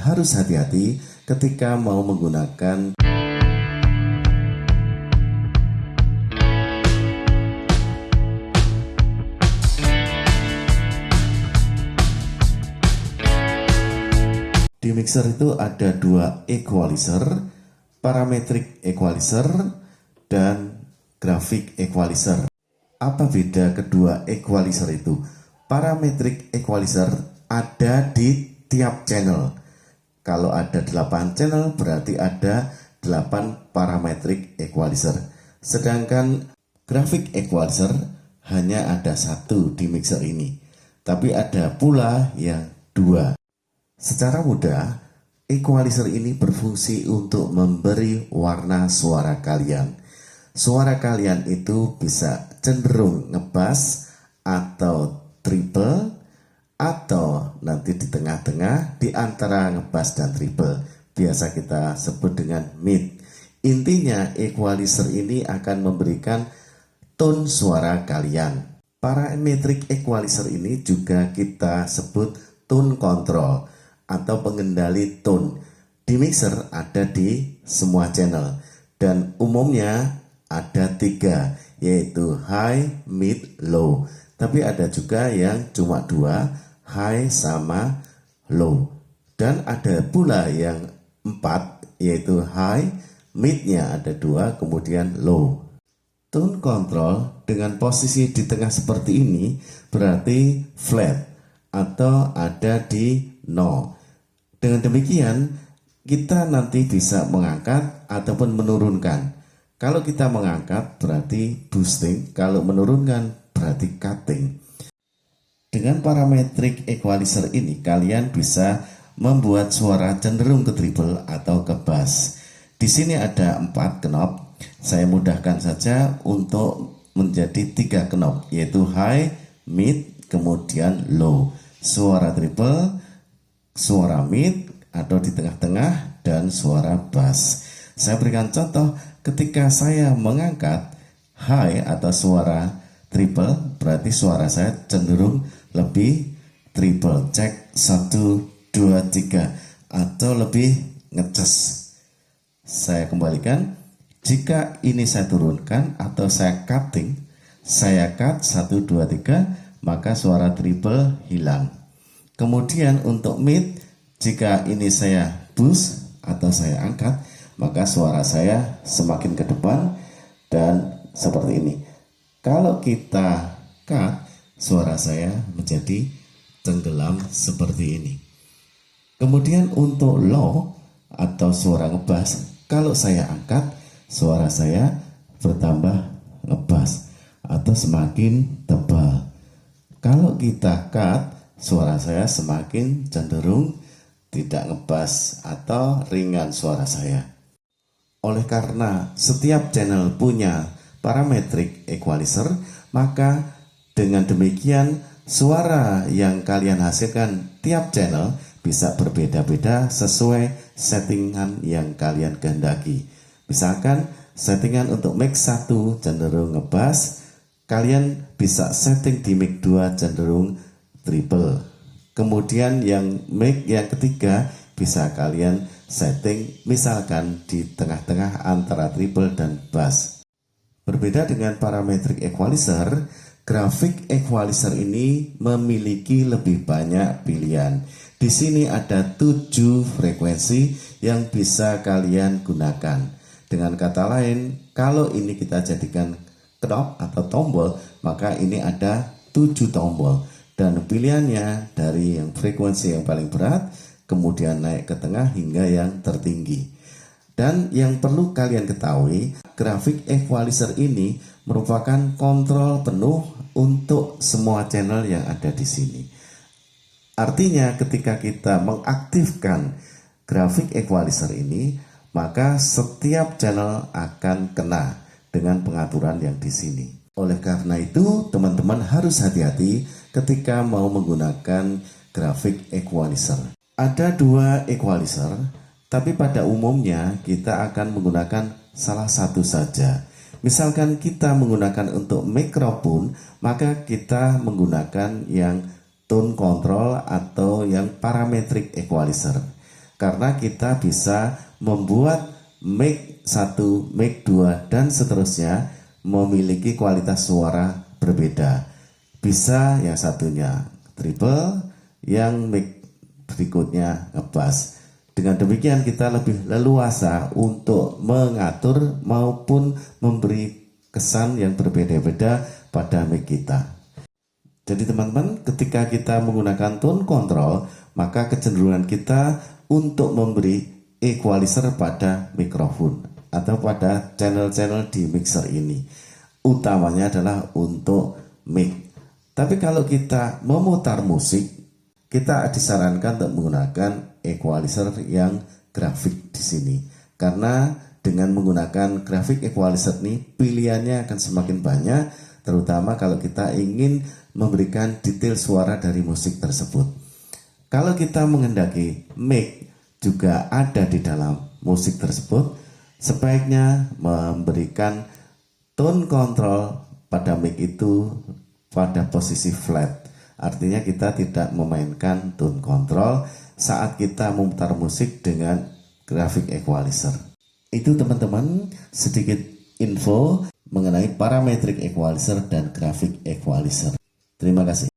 harus hati-hati ketika mau menggunakan di mixer itu ada dua equalizer, parametric equalizer dan graphic equalizer. Apa beda kedua equalizer itu? Parametric equalizer ada di tiap channel. Kalau ada 8 channel berarti ada 8 parametric equalizer. Sedangkan graphic equalizer hanya ada satu di mixer ini. Tapi ada pula yang dua. Secara mudah, equalizer ini berfungsi untuk memberi warna suara kalian. Suara kalian itu bisa cenderung ngebass atau triple, atau nanti di tengah-tengah di antara ngebass dan triple. Biasa kita sebut dengan mid. Intinya equalizer ini akan memberikan tone suara kalian. Parametric equalizer ini juga kita sebut tone control atau pengendali tone. Di mixer ada di semua channel dan umumnya ada 3, yaitu high, mid, low. Tapi ada juga yang cuma 2, high sama low. Dan ada pula yang 4, yaitu high, midnya ada 2, kemudian low. Tone control dengan posisi di tengah seperti ini berarti flat atau ada di 0. Dengan demikian, kita nanti bisa mengangkat ataupun menurunkan. Kalau kita mengangkat berarti boosting, kalau menurunkan berarti cutting. Dengan parametric equalizer ini, kalian bisa membuat suara cenderung ke triple atau ke bass. Di sini ada 4 knob. Saya mudahkan saja untuk menjadi 3 knob, yaitu high, mid, kemudian low. Suara triple, suara mid atau di tengah-tengah, dan suara bass. Saya berikan contoh, ketika saya mengangkat high atau suara triple, berarti suara saya cenderung lebih triple. Cek 1, 2, 3 atau lebih ngecas. Saya kembalikan. Jika ini saya turunkan atau saya cutting, saya cut 1, 2, 3, maka suara triple hilang. Kemudian untuk mid, jika ini saya boost atau saya angkat, maka suara saya semakin ke depan dan seperti ini. Kalau kita cut, suara saya menjadi tenggelam seperti ini. Kemudian untuk low atau suara ngebass, kalau saya angkat, suara saya bertambah ngebass atau semakin tebal. Kalau kita cut, suara saya semakin cenderung tidak ngebass atau ringan suara saya. Oleh karena setiap channel punya parametric equalizer, maka dengan demikian suara yang kalian hasilkan tiap channel bisa berbeda-beda sesuai settingan yang kalian kehendaki. Misalkan settingan untuk mix 1 cenderung ngebass, kalian bisa setting di mic 2 cenderung triple. Kemudian yang mic yang ketiga bisa kalian setting misalkan di tengah-tengah antara triple dan bass. Berbeda dengan parametric equalizer, graphic equalizer ini memiliki lebih banyak pilihan. Di sini ada 7 frekuensi yang bisa kalian gunakan. Dengan kata lain, kalau ini kita jadikan knob atau tombol, maka ini ada 7 tombol. Dan pilihannya dari yang frekuensi yang paling berat, kemudian naik ke tengah hingga yang tertinggi. Dan yang perlu kalian ketahui, graphic equalizer ini merupakan kontrol penuh untuk semua channel yang ada di sini. Artinya ketika kita mengaktifkan graphic equalizer ini, maka setiap channel akan kena dengan pengaturan yang di sini. Oleh karena itu, teman-teman harus hati-hati ketika mau menggunakan graphic equalizer. Ada 2 equalizer, tapi pada umumnya kita akan menggunakan salah satu saja. Misalkan kita menggunakan untuk mikrofon, maka kita menggunakan yang tone control atau yang parametric equalizer. karena kita bisa membuat mic 1, mic 2 dan seterusnya memiliki kualitas suara berbeda. Bisa yang satunya treble, yang mic berikutnya ngebass. Dengan demikian kita lebih leluasa untuk mengatur maupun memberi kesan yang berbeda-beda pada mic kita. Jadi teman-teman, ketika kita menggunakan tone control, maka kecenderungan kita untuk memberi equalizer pada mikrofon atau pada channel-channel di mixer ini. Utamanya adalah untuk mic. Tapi kalau kita memutar musik, kita disarankan untuk menggunakan equalizer yang grafik di sini. Karena dengan menggunakan grafik equalizer ini pilihannya akan semakin banyak, terutama kalau kita ingin memberikan detail suara dari musik tersebut. Kalau kita menghendaki mic juga ada di dalam musik tersebut, sebaiknya memberikan tone control pada mic itu pada posisi flat. Artinya kita tidak memainkan tone control saat kita memutar musik dengan grafik equalizer. Itu teman-teman sedikit info mengenai parametric equalizer dan grafik equalizer. Terima kasih.